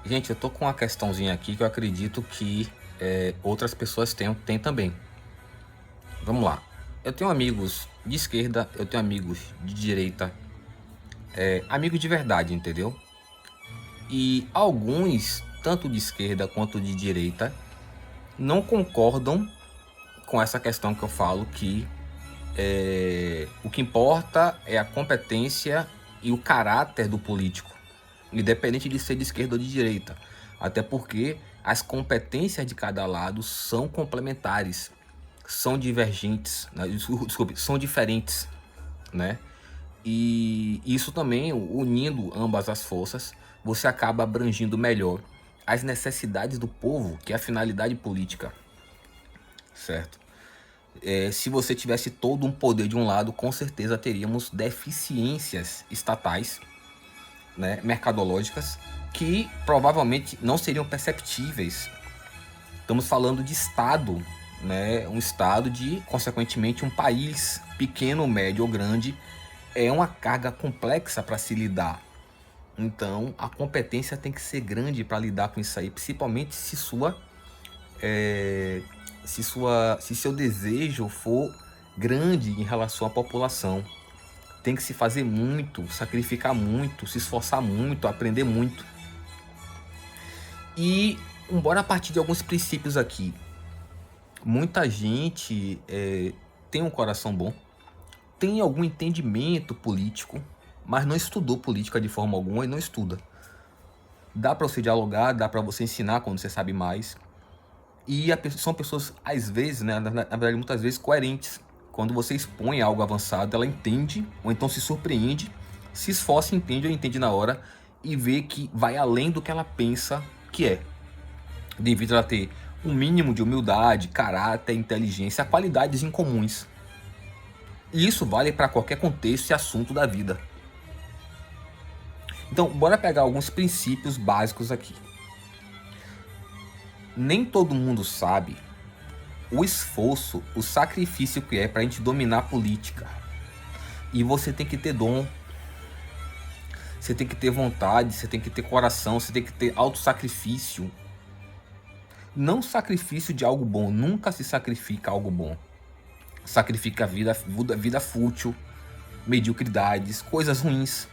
Gente, eu tô com uma questãozinha aqui que eu acredito que outras pessoas têm também. Vamos lá. Eu tenho amigos de esquerda, eu tenho amigos de direita, amigos de verdade, entendeu? E alguns, tanto de esquerda quanto de direita, não concordam com essa questão que eu falo que o que importa é a competência e o caráter do político, independente de ser de esquerda ou de direita. Até porque as competências de cada lado são complementares, são divergentes, né? Desculpe, são diferentes, né? E isso também, unindo ambas as forças, você acaba abrangindo melhor as necessidades do povo, que é a finalidade política, certo? Se você tivesse todo um poder de um lado, com certeza teríamos deficiências estatais, né, mercadológicas, que provavelmente não seriam perceptíveis. Estamos falando de Estado, né, um Estado de, consequentemente, um país pequeno, médio ou grande, é uma carga complexa para se lidar. Então, a competência tem que ser grande para lidar com isso aí, principalmente se seu desejo for grande em relação à população. Tem que se fazer muito, sacrificar muito, se esforçar muito, aprender muito. E embora a partir de alguns princípios aqui, muita gente tem um coração bom, tem algum entendimento político, mas não estudou política de forma alguma e não estuda. Dá para você dialogar, dá para você ensinar quando você sabe mais. E são pessoas, às vezes, né, na verdade, muitas vezes, coerentes. Quando você expõe algo avançado, ela entende, ou então se surpreende, se esforça, entende ou entende na hora, e vê que vai além do que ela pensa que é. Devido a ela ter um mínimo de humildade, caráter, inteligência, qualidades incomuns. E isso vale para qualquer contexto e assunto da vida. Então, bora pegar alguns princípios básicos aqui. Nem todo mundo sabe o esforço, o sacrifício que é para a gente dominar a política. E você tem que ter dom, você tem que ter vontade, você tem que ter coração, você tem que ter autossacrifício. Não sacrifício de algo bom, nunca se sacrifica algo bom. Sacrifica vida fútil, mediocridades, coisas ruins.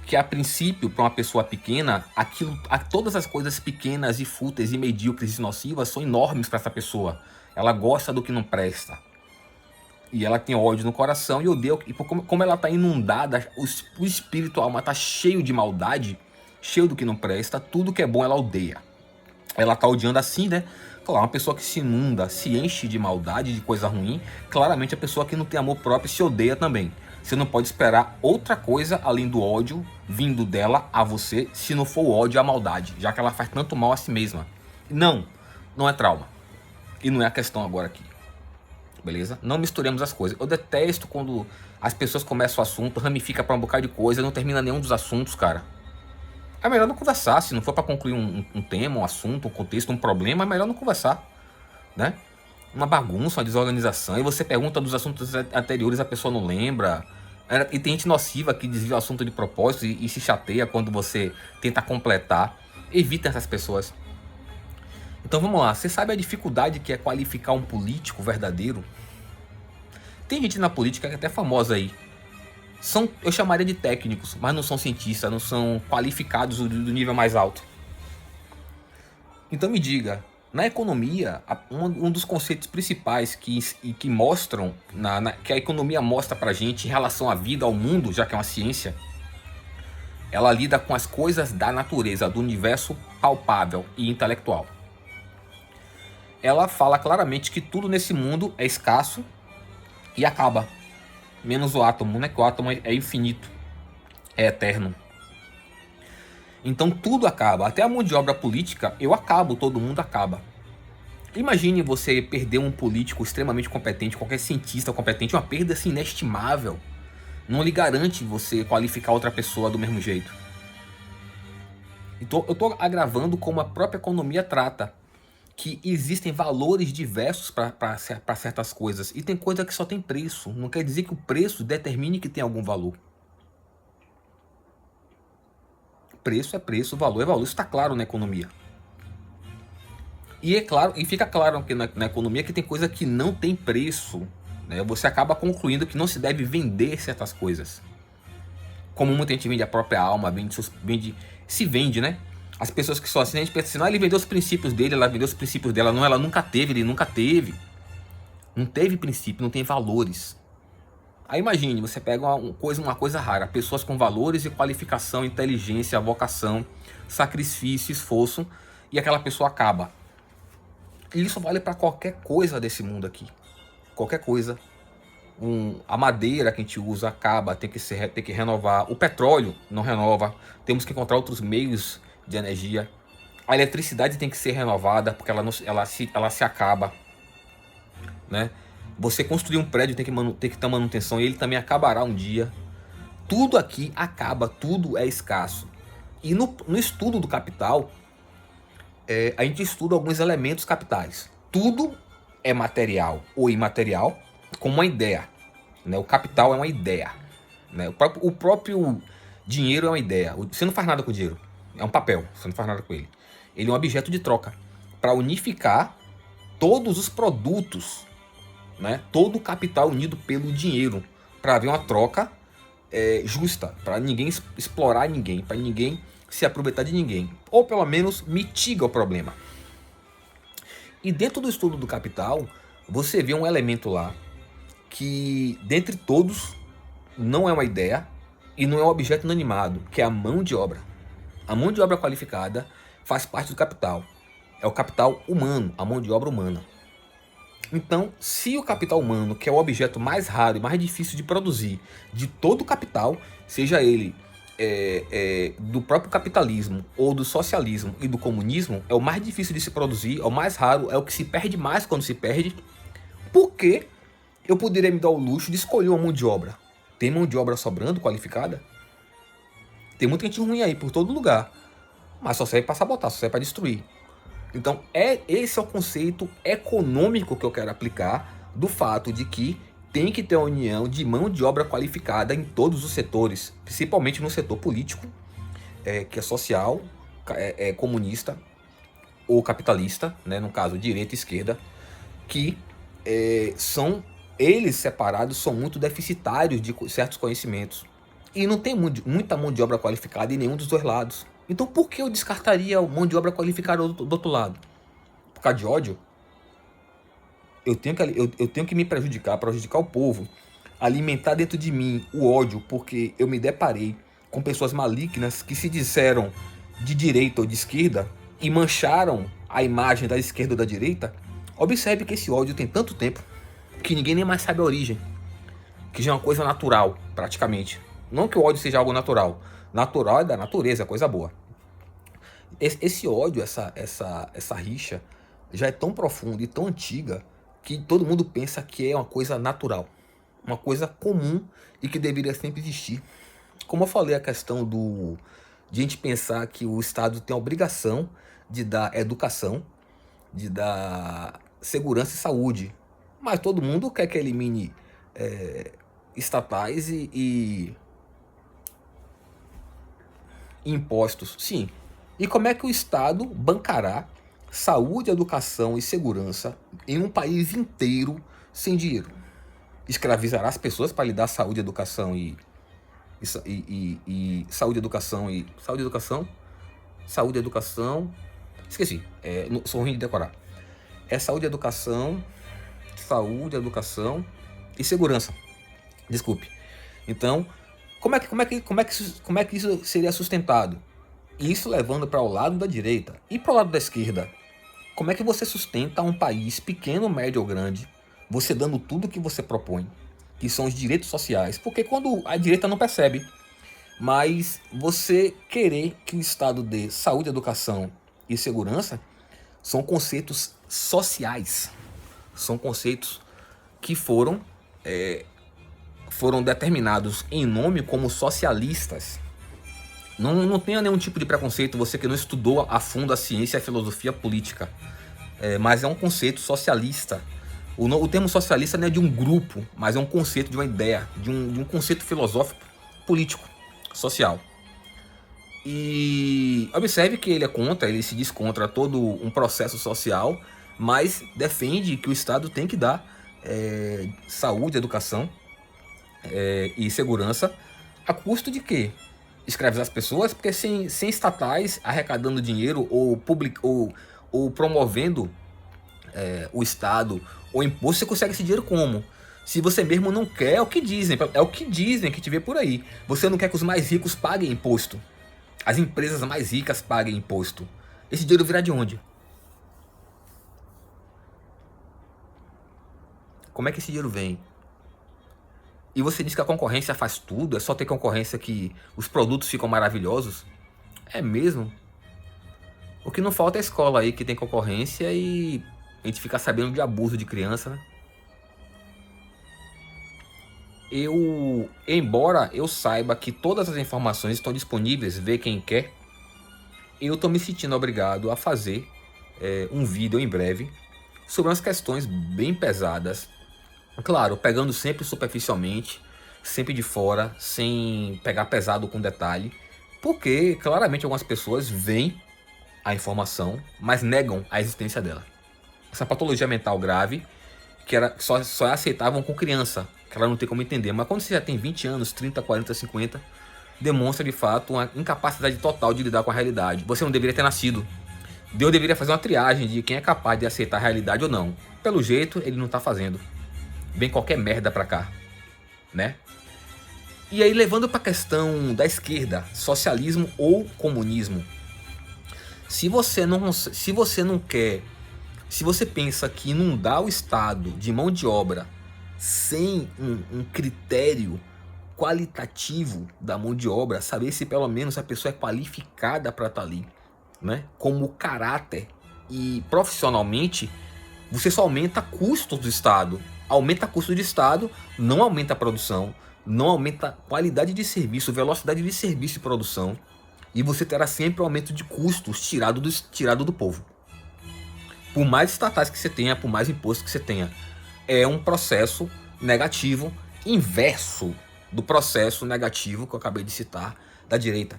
Que a princípio, para uma pessoa pequena, todas as coisas pequenas e fúteis e medíocres e nocivas são enormes para essa pessoa. Ela gosta do que não presta. E ela tem ódio no coração e odeia. E como ela está inundada, o espírito, a alma está cheio de maldade, cheio do que não presta, tudo que é bom ela odeia. Ela está odiando assim, né? Claro, uma pessoa que se inunda, se enche de maldade, de coisa ruim, claramente a pessoa que não tem amor próprio se odeia também. Você não pode esperar outra coisa além do ódio vindo dela a você, se não for o ódio e a maldade, já que ela faz tanto mal a si mesma. Não, não é trauma. E não é a questão agora aqui. Beleza? Não misturemos as coisas. Eu detesto quando as pessoas começam o assunto, ramifica pra um bocado de coisa e não termina nenhum dos assuntos, cara. É melhor não conversar. Se não for pra concluir um tema, um assunto, um contexto, um problema, é melhor não conversar, né? Uma bagunça, uma desorganização. E você pergunta dos assuntos anteriores, a pessoa não lembra. E tem gente nociva que desvia o assunto de propósito e se chateia quando você tenta completar. Evita essas pessoas. Então vamos lá. Você sabe a dificuldade que é qualificar um político verdadeiro? Tem gente na política que é até famosa aí. Eu chamaria de técnicos, mas não são cientistas, não são qualificados do nível mais alto. Então me diga, na economia, um dos conceitos principais que mostram, que a economia mostra pra gente em relação à vida, ao mundo, já que é uma ciência, ela lida com as coisas da natureza, do universo palpável e intelectual. Ela fala claramente que tudo nesse mundo é escasso e acaba. Menos o átomo, né? Que o átomo é infinito, é eterno. Então tudo acaba, até a mão de obra política, eu acabo, todo mundo acaba. Imagine você perder um político extremamente competente, qualquer cientista competente, uma perda assim, inestimável. Não lhe garante você qualificar outra pessoa do mesmo jeito. Então eu estou agravando como a própria economia trata. Que existem valores diversos para certas coisas. E tem coisa que só tem preço. Não quer dizer que o preço determine que tem algum valor. preço é preço, valor é valor. Isso está claro na economia. E é claro, e fica claro que na economia que tem coisa que não tem preço, né? Você acaba concluindo que não se deve vender certas coisas. Como muita gente vende a própria alma, se vende, né? As pessoas que só assim, a gente pensa assim, não, ele vendeu os princípios dele, ela vendeu os princípios dela. Não, ela nunca teve, ele nunca teve. Não teve princípio, não tem valores. Aí imagine, você pega uma coisa rara, pessoas com valores e qualificação, inteligência, vocação, sacrifício, esforço, e aquela pessoa acaba. E isso vale para qualquer coisa desse mundo aqui. Qualquer coisa. A madeira que a gente usa acaba, tem que renovar. O petróleo não renova. Temos que encontrar outros meios de energia. A eletricidade tem que ser renovada, porque ela se acaba, né? Você construir um prédio tem que ter manutenção, e ele também acabará um dia. Tudo aqui acaba, tudo é escasso. E no estudo do capital, a gente estuda alguns elementos capitais. Tudo é material ou imaterial, como uma ideia, né? O capital é uma ideia, né? O próprio dinheiro é uma ideia. Você não faz nada com o dinheiro, é um papel, você não faz nada com ele. Ele é um objeto de troca para unificar todos os produtos, né? Todo o capital unido pelo dinheiro, para haver uma troca justa, para ninguém explorar ninguém, para ninguém se aproveitar de ninguém, ou pelo menos mitiga o problema. E dentro do estudo do capital, você vê um elemento lá que, dentre todos, não é uma ideia e não é um objeto inanimado, que é a mão de obra. A mão de obra qualificada faz parte do capital. É o capital humano, a mão de obra humana. Então, se o capital humano, que é o objeto mais raro e mais difícil de produzir de todo o capital, seja ele do próprio capitalismo ou do socialismo e do comunismo, é o mais difícil de se produzir, é o mais raro, é o que se perde mais quando se perde, porque eu poderia me dar o luxo de escolher uma mão de obra. Tem mão de obra sobrando, qualificada? Tem muita gente ruim aí por todo lugar, mas só serve para sabotar, só serve para destruir. Então esse é o conceito econômico que eu quero aplicar, do fato de que tem que ter uma união de mão de obra qualificada em todos os setores, principalmente no setor político, que é social, comunista ou capitalista, né, no caso direita e esquerda, que eles separados são muito deficitários de certos conhecimentos. E não tem muita mão de obra qualificada em nenhum dos dois lados. Então por que eu descartaria a mão de obra qualificada do outro lado? Por causa de ódio? Eu tenho que me prejudicar o povo, alimentar dentro de mim o ódio, porque eu me deparei com pessoas malignas que se disseram de direita ou de esquerda e mancharam a imagem da esquerda ou da direita. Observe que esse ódio tem tanto tempo que ninguém nem mais sabe a origem, que já é uma coisa natural, praticamente. Não que o ódio seja algo natural. Natural é da natureza, é coisa boa. Esse ódio, essa rixa, já é tão profunda e tão antiga que todo mundo pensa que é uma coisa natural, uma coisa comum e que deveria sempre existir. Como eu falei, a questão de a gente pensar que o Estado tem a obrigação de dar educação, de dar segurança e saúde, mas todo mundo quer que elimine estatais e impostos. Sim. E como é que o Estado bancará saúde, educação e segurança em um país inteiro sem dinheiro? Escravizará as pessoas para lhe dar saúde, educação saúde, educação. Esqueci. Sou ruim de decorar. É saúde, educação e segurança. Desculpe. Então, como é que isso seria sustentado? Isso levando para o lado da direita e para o lado da esquerda. Como é que você sustenta um país pequeno, médio ou grande, você dando tudo que você propõe, que são os direitos sociais? Porque quando a direita não percebe, mas você querer que o Estado dê saúde, educação e segurança são conceitos sociais, são conceitos que foram determinados em nome como socialistas. Não tenha nenhum tipo de preconceito, você que não estudou a fundo a ciência e a filosofia política, mas é um conceito socialista. O termo socialista não é de um grupo, mas é um conceito, de uma ideia, de um conceito filosófico, político, social. E observe que ele é contra, ele se diz contra todo um processo social, mas defende que o Estado tem que dar saúde, educação e segurança a custo de quê? Escravizar as pessoas, porque sem estatais arrecadando dinheiro ou promovendo o Estado ou imposto, você consegue esse dinheiro como? Se você mesmo não quer, é o que dizem que a gente vê por aí. Você não quer que os mais ricos paguem imposto, as empresas mais ricas paguem imposto. Esse dinheiro virá de onde? Como é que esse dinheiro vem? E você diz que a concorrência faz tudo, é só ter concorrência que os produtos ficam maravilhosos? É mesmo? O que não falta é a escola aí que tem concorrência e a gente fica sabendo de abuso de criança, né? Embora eu saiba que todas as informações estão disponíveis, vê quem quer, eu tô me sentindo obrigado a fazer um vídeo em breve sobre umas questões bem pesadas. Claro, pegando sempre superficialmente, sempre de fora, sem pegar pesado com detalhe, porque claramente algumas pessoas veem a informação, mas negam a existência dela. Essa patologia mental grave, que só aceitavam com criança, que ela não tem como entender, mas quando você já tem 20 anos, 30, 40, 50, demonstra de fato uma incapacidade total de lidar com a realidade. Você não deveria ter nascido. Deus deveria fazer uma triagem de quem é capaz de aceitar a realidade ou não. Pelo jeito, ele não tá fazendo. Vem qualquer merda pra cá, né? E aí, levando pra questão da esquerda, socialismo ou comunismo. Se você pensa que inundar o Estado de mão de obra sem um critério qualitativo da mão de obra, saber se pelo menos a pessoa é qualificada para estar ali, né? Como caráter e profissionalmente, você só aumenta custos do Estado. Aumenta custo de Estado, não aumenta a produção, não aumenta a qualidade de serviço, velocidade de serviço e produção, e você terá sempre um aumento de custos tirado do povo. Por mais estatais que você tenha, por mais imposto que você tenha, é um processo negativo, inverso do processo negativo que eu acabei de citar da direita,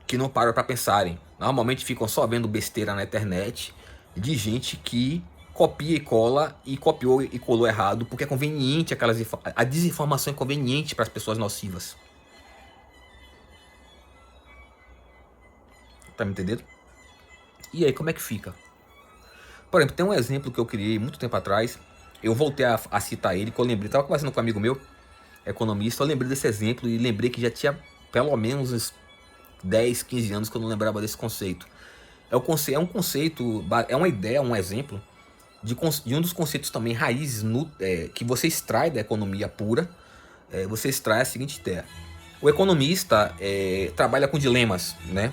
que não param para pensarem. Normalmente ficam só vendo besteira na internet de gente que copia e cola e copiou e colou errado porque é conveniente, a desinformação é conveniente para as pessoas nocivas. Tá me entendendo? E aí, como é que fica? Por exemplo, tem um exemplo que eu criei muito tempo atrás. Eu voltei a citar ele, que eu lembrei, estava conversando com um amigo meu, economista, eu lembrei desse exemplo e lembrei que já tinha pelo menos uns 10, 15 anos que eu não lembrava desse conceito. É um conceito, é uma ideia, um exemplo de um dos conceitos também raízes que você extrai da economia pura. Você extrai a seguinte ideia. O economista trabalha com dilemas, né?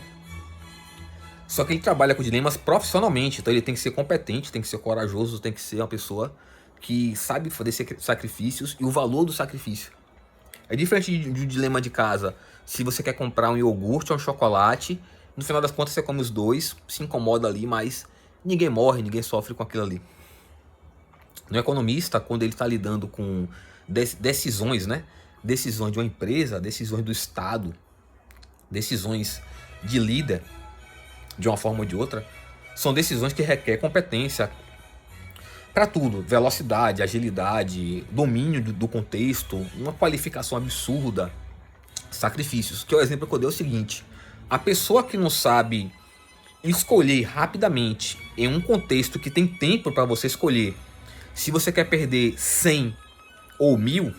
Só que ele trabalha com dilemas profissionalmente, então ele tem que ser competente, tem que ser corajoso, tem que ser uma pessoa que sabe fazer sacrifícios e o valor do sacrifício. É diferente de um dilema de casa. Se você quer comprar um iogurte ou um chocolate, no final das contas você come os dois, se incomoda ali, mas ninguém morre, ninguém sofre com aquilo ali. No economista, quando ele está lidando com decisões, né? Decisões de uma empresa, decisões do Estado, decisões de líder, de uma forma ou de outra, são decisões que requerem competência para tudo, velocidade, agilidade, domínio do contexto, uma qualificação absurda, sacrifícios. Que é o exemplo que eu dei é o seguinte: a pessoa que não sabe escolher rapidamente em um contexto que tem tempo para você escolher, se você quer perder 100 ou 1000,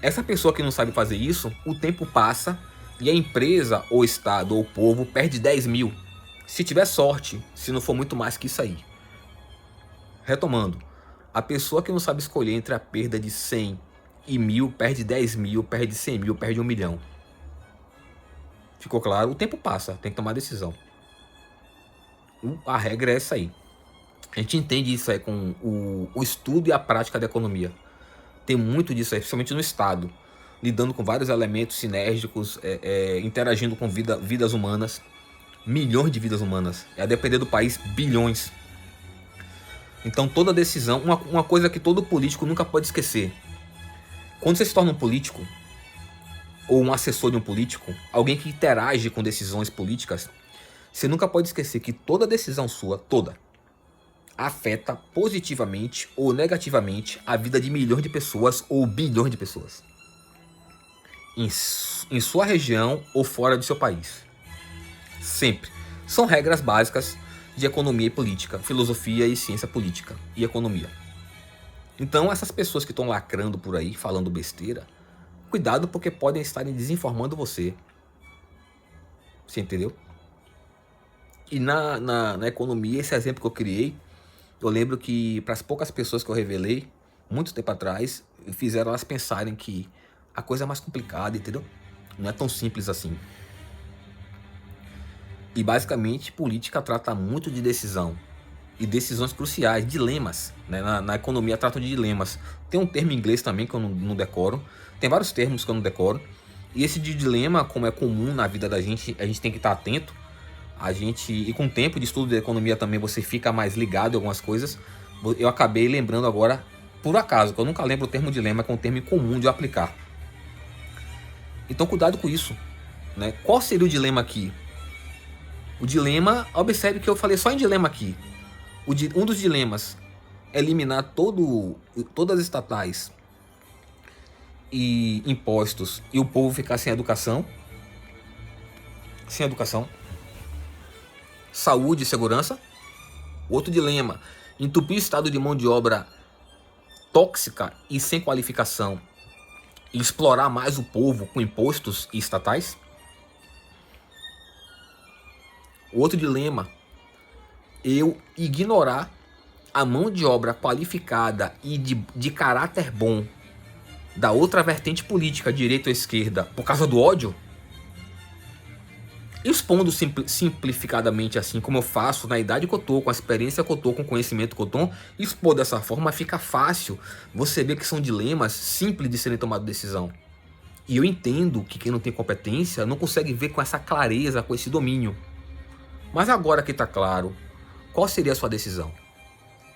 essa pessoa que não sabe fazer isso, o tempo passa e a empresa, ou Estado, ou o povo perde 10.000. Se tiver sorte, se não for muito mais que isso aí. Retomando, a pessoa que não sabe escolher entre a perda de 100 e 1000, perde 10.000, perde 100.000, perde 1 milhão. Ficou claro? O tempo passa, tem que tomar decisão. A regra é essa aí. A gente entende isso aí com o estudo e a prática da economia. Tem muito disso aí, principalmente no Estado. Lidando com vários elementos sinérgicos, interagindo com vidas humanas. Milhões de vidas humanas. A depender do país, bilhões. Então toda decisão, uma coisa que todo político nunca pode esquecer. Quando você se torna um político, ou um assessor de um político, alguém que interage com decisões políticas, você nunca pode esquecer que toda decisão sua, toda, afeta positivamente ou negativamente a vida de milhões de pessoas ou bilhões de pessoas. Em sua região ou fora do seu país. Sempre. São regras básicas de economia e política, filosofia e ciência política e economia. Então essas pessoas que estão lacrando por aí, falando besteira, cuidado porque podem estar desinformando você. Você entendeu? E na economia, esse exemplo que eu criei, eu lembro que para as poucas pessoas que eu revelei, muito tempo atrás, fizeram elas pensarem que a coisa é mais complicada, entendeu? Não é tão simples assim. E basicamente, política trata muito de decisão. E decisões cruciais, dilemas. Né? Na economia trata de dilemas. Tem um termo em inglês também que eu não decoro. Tem vários termos que eu não decoro. E esse de dilema, como é comum na vida da gente, a gente tem que estar atento. E com o tempo de estudo de economia também você fica mais ligado em algumas coisas. Eu acabei lembrando agora, por acaso, que eu nunca lembro o termo dilema, que é um termo comum de eu aplicar. Então cuidado com isso. Né? Qual seria o dilema aqui? O dilema, observe que eu falei só em dilema aqui. Um dos dilemas é eliminar todas as estatais e impostos e o povo ficar sem educação. Sem educação. Saúde e segurança. Outro dilema, entupir o estado de mão de obra tóxica e sem qualificação e explorar mais o povo com impostos e estatais. Outro dilema, eu ignorar a mão de obra qualificada e de caráter bom da outra vertente política, direita ou esquerda, por causa do ódio. Expondo simplificadamente assim, como eu faço na idade que eu tô, com a experiência que eu tô, com o conhecimento que eu tô, expor dessa forma fica fácil você ver que são dilemas simples de serem tomados decisão. E eu entendo que quem não tem competência não consegue ver com essa clareza, com esse domínio. Mas agora que tá claro, qual seria a sua decisão?